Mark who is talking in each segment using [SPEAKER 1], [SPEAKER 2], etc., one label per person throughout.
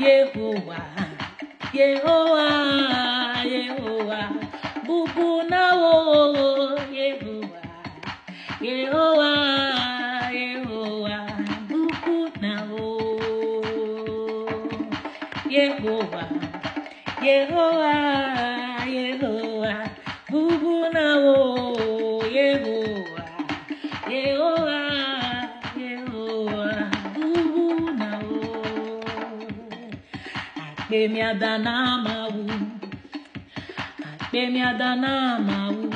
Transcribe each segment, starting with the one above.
[SPEAKER 1] Yehovah, Yehovah, Yehovah, bubu na wo, Yehovah, Yehovah, Yehovah, bubu na wo, Yehovah, Yehovah, Yehovah, bubu na wo, Yehovah, Yehovah, Yehovah, bubu na wo. Akpe mi adana mawu, akpe mi adana mawu,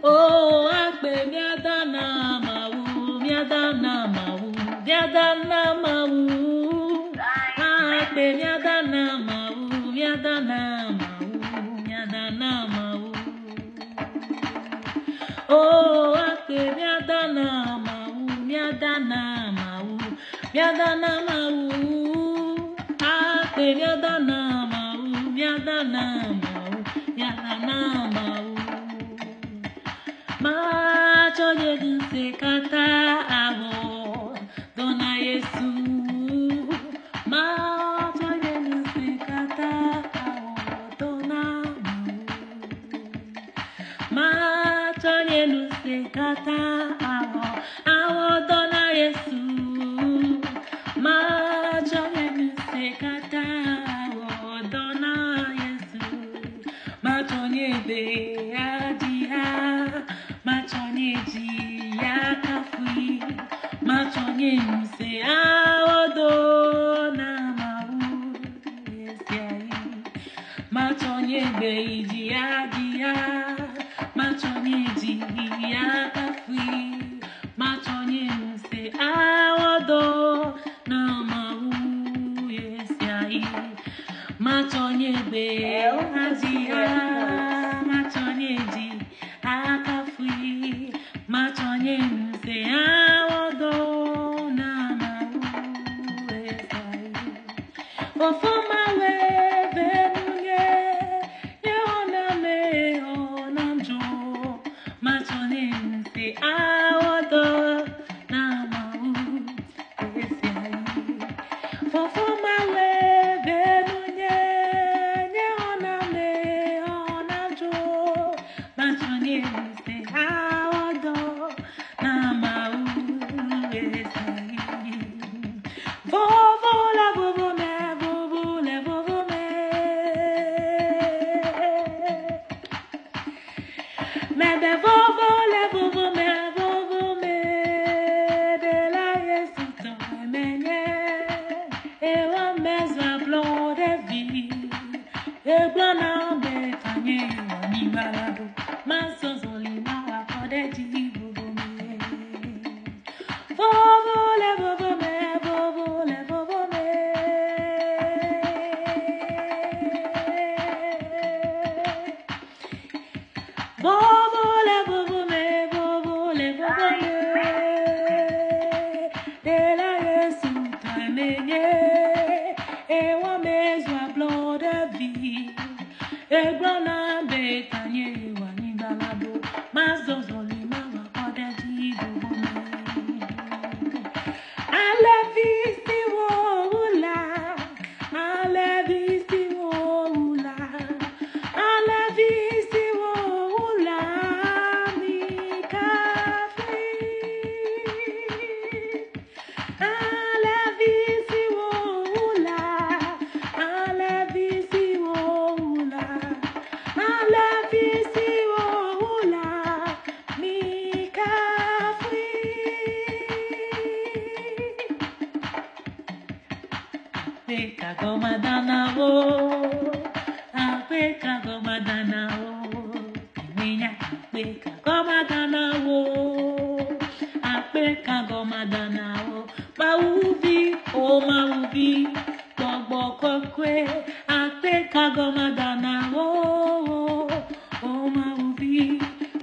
[SPEAKER 1] oh akpe mi adana mawu, mi adana mawu, mi adana mawu, akpe mi adana mawu, mi adana mawu, mi adana mawu, oh akpe mi adana mawu, mi adana mawu, mi adana mawu. Yadana mau, yadana mau, yadana mau. Ma choye dinse kata avo, dona Yesu. Ma choye dinse kata avo, dona mau. Ma choye dinse kata avo, avo dona Yesu. Ma choye dinse kata. Be adia, machonye ji yakafui, machonye mse awodo na mau yesiai, machonye be ji adia, machonye ji yakafui, machonye mse awodo na mau yesiai, machonye be adia. Machonyeji akafui, machonye mse awodo na mawe sai. Ofoma we benunye, ye ona me onanjo, machonye mse awodo na mawe sai. Ofoma we benunye, ye ona me onanjo. Machonye mse awodo na mau esai. Vovo la vovo me, vovo le vovo me. Me be vovo le vovo me de la Yesu to menye. E wa mezwa blo de vie. E blo na be tanye ni balado. Masozoli mawa kode jibu me. Vovo le vovo me, vovo le vovo me. Vovo le vovo me, vovo le vovo me. De la Yesu tamenye, e wa mezwa blo de vie. E blona betanye wa nibalado, mazozoli mawa kode jibu me. Alevisi wo ula, alevisi wo ula, alevisi wo ula, mi kafi. Alevisi wo ula, alevisi wo ula. Apeka gomadana wo, apeka gomadana wo, minya apeka gomadana wo, apeka gomadana wo, maubi o maubi, bobo kokwe, apeka gomadana wo, o maubi,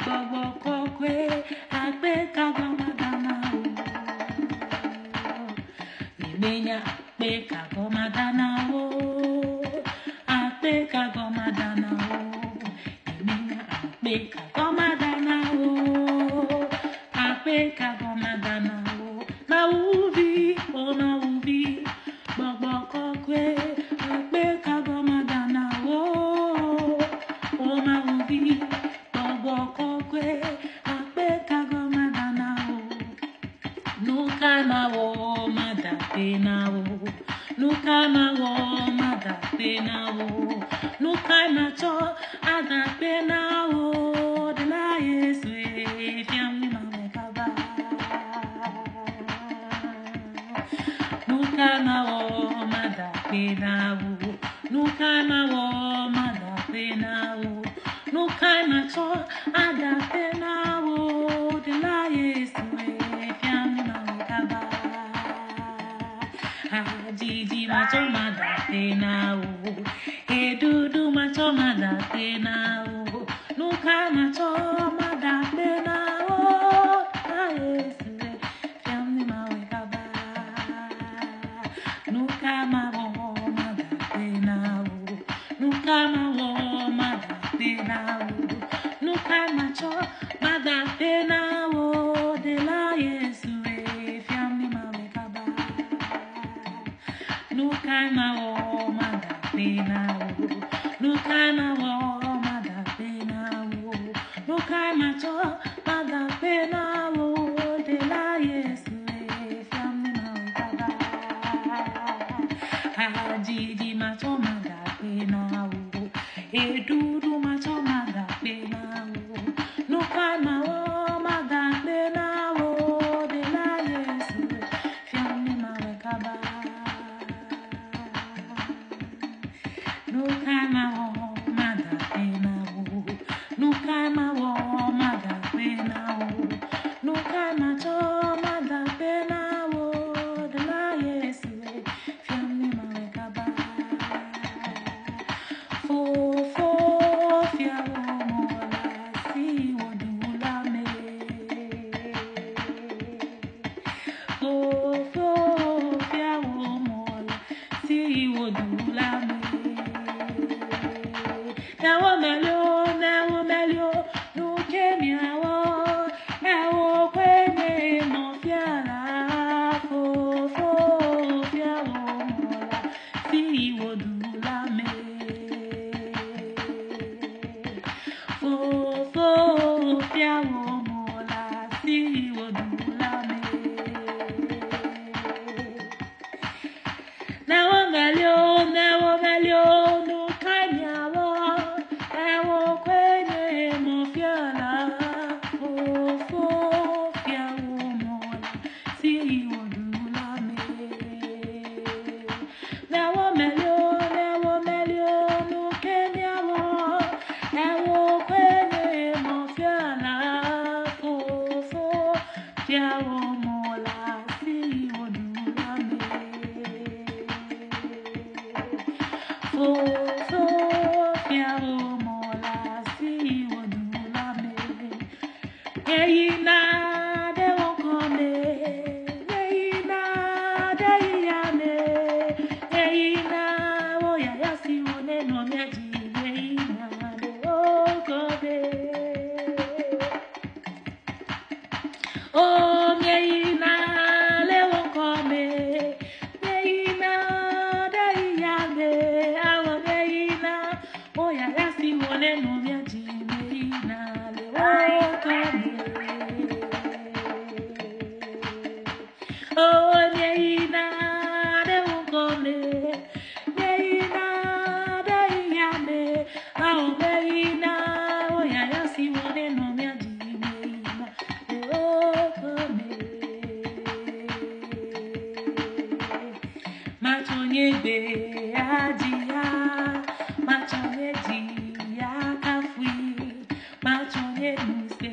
[SPEAKER 1] bobo kokwe, apeka gomadana wo, minya apeka gomadana wo, apeka gomadana wo, minya apeka gomadana ma wo mada pena wo. Nuka ma wo mada pena wo. Nuka ma cho ada pena wo. De la Yesu e fiamni ma me kaba. Nuka ma wo mada pena wo. Nuka ma wo mada pena wo. Nuka ma cho ada pena wo. De la Yesu e fiamni ma me kaba. Ajiji ma cho mada pena wo. E dudu ma cho mada pena wo. Nuka ma cho mada pena wo. La Yesu e fiamni ma me kaba. Nuka ma wo mada pena wo. Nuka ma wo mada pena wo. Nuka ma cho mada pena wo. De la Yesu e fiamni ma me kaba. Nuka ma wo mada pena wo. Nuka ma wo mada pena wo. Nuka ma cho mada pena wo. De la Yesu e fiamni ma me kaba. Ajiji ma cho mada pena wo. E dudu ma cho mada pena wo. Nuka ma wo mada pena wo. De la Yesu e fiamni ma me kaba. Nuka ma wo mada pena wo. Nuka ma wo mada pena wo. Nuka ma cho mada pena wo. De la Yesu e fiamni ma me kaba. Fo fo fia wo mola si wo dula me. Fo fo fia wo mola si wo dula me. Now melio, no kenya wo, ewo kwenye mo fiala, fo fia wo mola, si wo dula me. Fo fia wo mola, si wo dula me. Now melio, no kenya wo. Machonye di ya kafui, machonye nuse